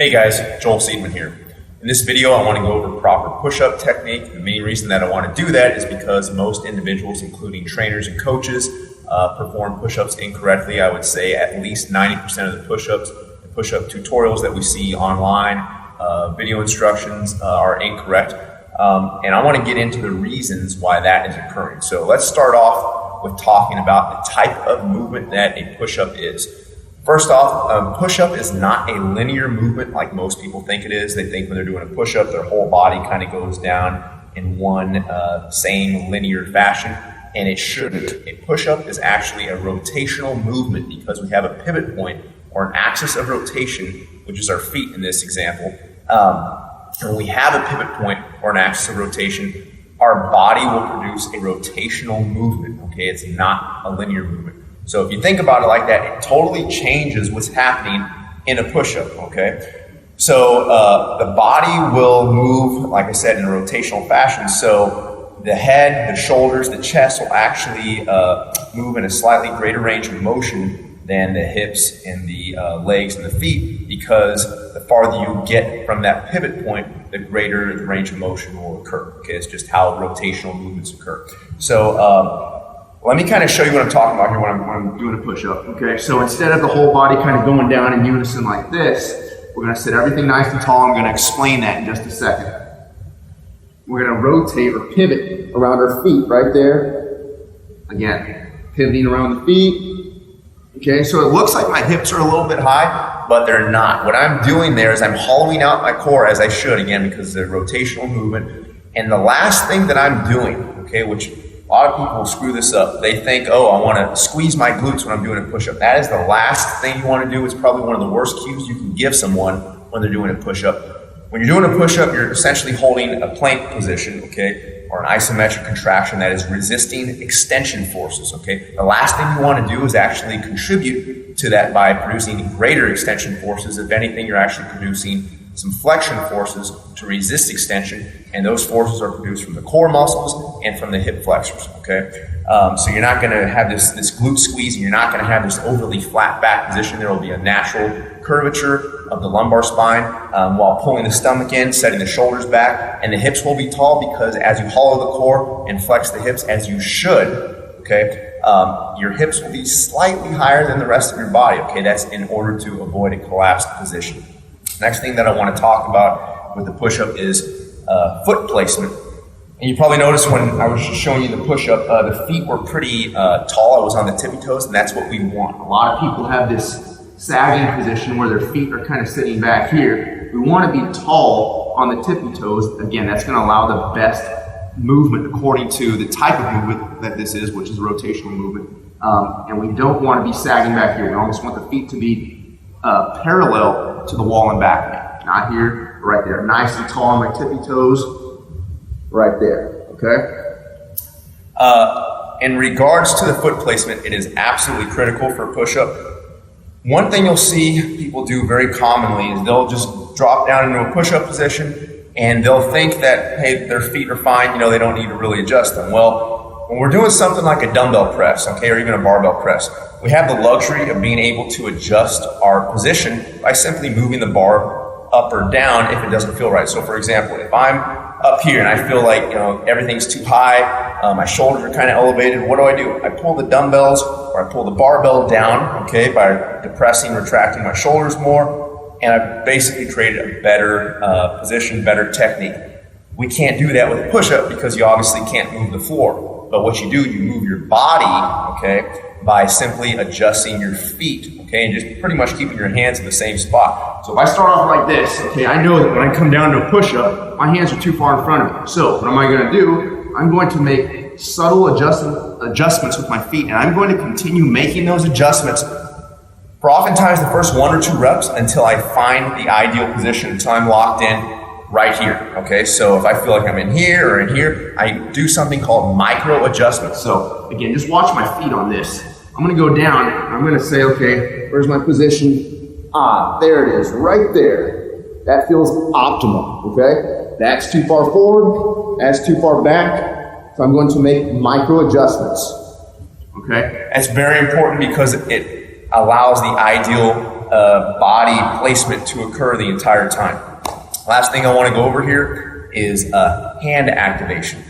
Hey guys, Joel Seedman here. In this video, I want to go over proper push-up technique. The main reason that I want to do that is because most individuals, including trainers and coaches, perform push-ups incorrectly. I would say at least 90% of the push-ups, the push-up tutorials that we see online, video instructions are incorrect. And I want to get into the reasons why that is occurring. So let's start off with talking about the type of movement that a push-up is. First off, a push-up is not a linear movement like most people think it is. They think when they're doing a push-up, their whole body kind of goes down in one same linear fashion, and it shouldn't. A push-up is actually a rotational movement because we have a pivot point or an axis of rotation, which is our feet in this example. When we have a pivot point or an axis of rotation, our body will produce a rotational movement, okay? It's not a linear movement. So if you think about it like that, it totally changes what's happening in a push-up, okay? So the body will move, like I said, in a rotational fashion. So the head, the shoulders, the chest will actually move in a slightly greater range of motion than the hips and the legs and the feet, because the farther you get from that pivot point, the greater the range of motion will occur. Okay, it's just how rotational movements occur. So let me kind of show you what I'm talking about here when I'm doing a push-up. Okay, so instead of the whole body kind of going down in unison like this, we're going to sit everything nice and tall. I'm going to explain that in just a second. We're going to rotate or pivot around our feet right there. Again, pivoting around the feet. Okay, so it looks like my hips are a little bit high, but they're not. What I'm doing there is I'm hollowing out my core as I should, again, because it's a rotational movement. And the last thing that I'm doing, okay, which a lot of people screw this up. They think, oh, I want to squeeze my glutes when I'm doing a push-up. That is the last thing you want to do. It's probably one of the worst cues you can give someone when they're doing a push-up. When you're doing a push-up, you're essentially holding a plank position, okay, or an isometric contraction that is resisting extension forces, okay? The last thing you want to do is actually contribute to that by producing greater extension forces. If anything, you're actually producing some flexion forces to resist extension, and those forces are produced from the core muscles and from the hip flexors, okay? So you're not gonna have this glute squeeze, and you're not gonna have this overly flat back position. There will be a natural curvature of the lumbar spine while pulling the stomach in, setting the shoulders back, and the hips will be tall because as you hollow the core and flex the hips, as you should, okay, your hips will be slightly higher than the rest of your body, okay? That's in order to avoid a collapsed position. Next thing that I want to talk about with the push-up is foot placement. And you probably noticed when I was showing you the push-up, the feet were pretty tall. I was on the tippy toes, and that's what we want. A lot of people have this sagging position where their feet are kind of sitting back here. We want to be tall on the tippy toes. Again, that's going to allow the best movement according to the type of movement that this is, which is a rotational movement. And we don't want to be sagging back here. We almost want the feet to be parallel to the wall and back. Not here, right there. Nice and tall on my tippy toes, right there, okay? In regards to the foot placement, it is absolutely critical for a push-up. One thing you'll see people do very commonly is they'll just drop down into a push-up position and they'll think that, hey, their feet are fine, you know, they don't need to really adjust them. Well, when we're doing something like a dumbbell press, okay, or even a barbell press, we have the luxury of being able to adjust our position by simply moving the bar up or down if it doesn't feel right. So for example, if I'm up here and I feel like, you know, everything's too high, my shoulders are kind of elevated, what do? I pull the dumbbells or I pull the barbell down, okay, by depressing, retracting my shoulders more, and I've basically created a better position, better technique. We can't do that with a push-up because you obviously can't move the floor. But what you do, you move your body, okay, by simply adjusting your feet, okay, and just pretty much keeping your hands in the same spot. So if I start off like this, okay, I know that when I come down to a push-up, my hands are too far in front of me. So what am I going to do? I'm going to make subtle adjustments with my feet, and I'm going to continue making those adjustments for oftentimes the first 1 or 2 reps until I find the ideal position, until I'm locked in right here, okay? So if I feel like I'm in here or in here, I do something called micro adjustments. So again, just watch my feet on this. I'm gonna go down, I'm gonna say, okay, where's my position? There it is, right there. That feels optimal, okay? That's too far forward, that's too far back, so I'm going to make micro adjustments, okay? That's very important because it allows the ideal body placement to occur the entire time. Last thing I want to go over here is hand activation.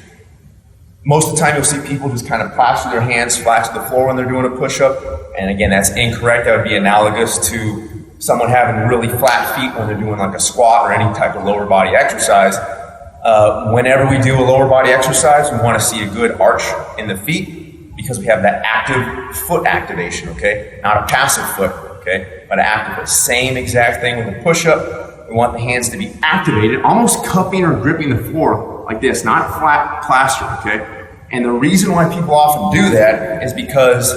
Most of the time you'll see people just kind of plaster their hands flat to the floor when they're doing a push-up. And again, that's incorrect. That would be analogous to someone having really flat feet when they're doing like a squat or any type of lower body exercise. Whenever we do a lower body exercise, we want to see a good arch in the feet because we have that active foot activation, okay? Not a passive foot, okay? But an active foot. Same exact thing with a push-up. We want the hands to be activated, almost cupping or gripping the floor like this, not flat plaster, okay? And the reason why people often do that is because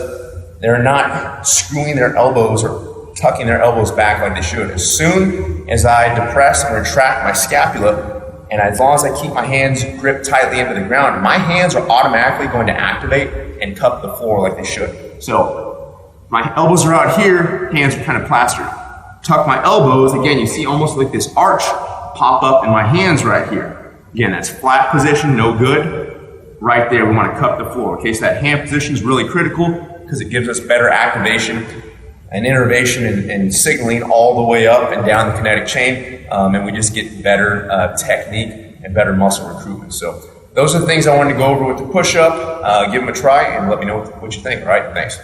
they're not screwing their elbows or tucking their elbows back like they should. As soon as I depress and retract my scapula, and as long as I keep my hands gripped tightly into the ground, my hands are automatically going to activate and cup the floor like they should. So my elbows are out here, hands are kind of plastered. Tuck my elbows, again, you see almost like this arch pop up in my hands right here. Again, that's flat position, no good. Right there, we want to cup the floor. Okay, so that hand position is really critical because it gives us better activation and innervation and signaling all the way up and down the kinetic chain, and we just get better technique and better muscle recruitment. So those are the things I wanted to go over with the push-up. Give them a try and let me know what you think. All right, thanks.